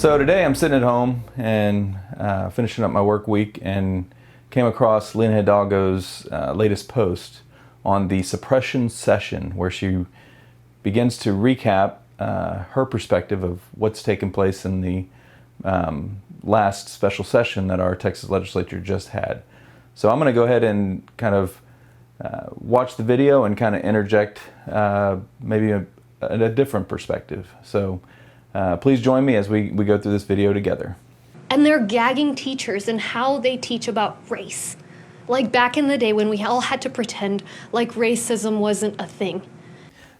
So today I'm sitting at home and finishing up my work week and came across Lina Hidalgo's latest post on the suppression session, where she begins to recap her perspective of what's taken place in the last special session that our Texas legislature just had. So I'm going to go ahead and kind of watch the video and kind of interject maybe a different perspective. So please join me as we go through this video together. And they're gagging teachers and how they teach about race. Like back in the day when we all had to pretend like racism wasn't a thing.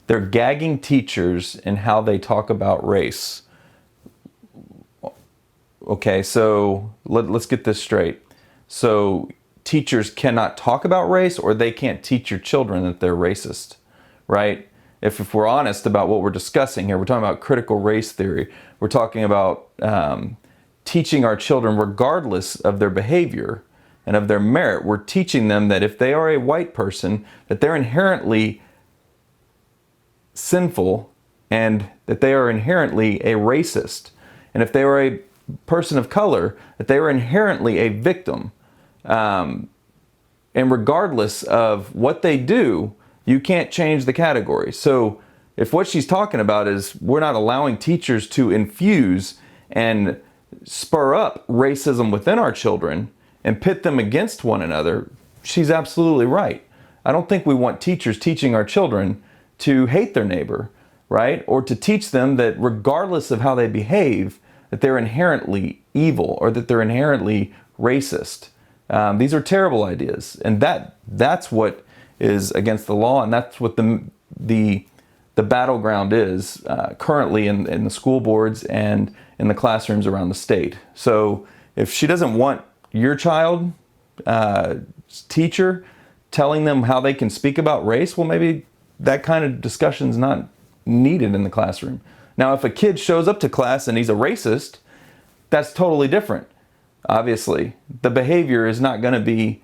They're gagging teachers in how they talk about race. Okay, so let's get this straight. So teachers cannot talk about race, or they can't teach your children that they're racist, right? If we're honest about what we're discussing here, we're talking about critical race theory. We're talking about teaching our children, regardless of their behavior and of their merit, we're teaching them that if they are a white person, that they're inherently sinful and that they are inherently a racist. And if they are a person of color, that they are inherently a victim. And regardless of what they do, you can't change the category. So if what she's talking about is we're not allowing teachers to infuse and spur up racism within our children and pit them against one another, she's absolutely right. I don't think we want teachers teaching our children to hate their neighbor, right? Or to teach them that regardless of how they behave, that they're inherently evil or that they're inherently racist. These are terrible ideas, and that's what is against the law, and that's what the battleground is currently in the school boards and in the classrooms around the state. So if she doesn't want your child teacher telling them how they can speak about race, well, maybe that kind of discussion is not needed in the classroom. Now, if a kid shows up to class and he's a racist, that's totally different. Obviously, the behavior is not going to be,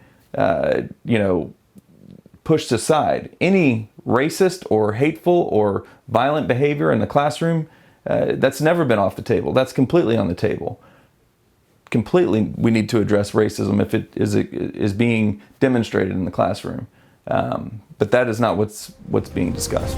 pushed aside. Any racist or hateful or violent behavior in the classroom, that's never been off the table. That's completely on the table. Completely, we need to address racism if it is being demonstrated in the classroom. But that is not what's being discussed.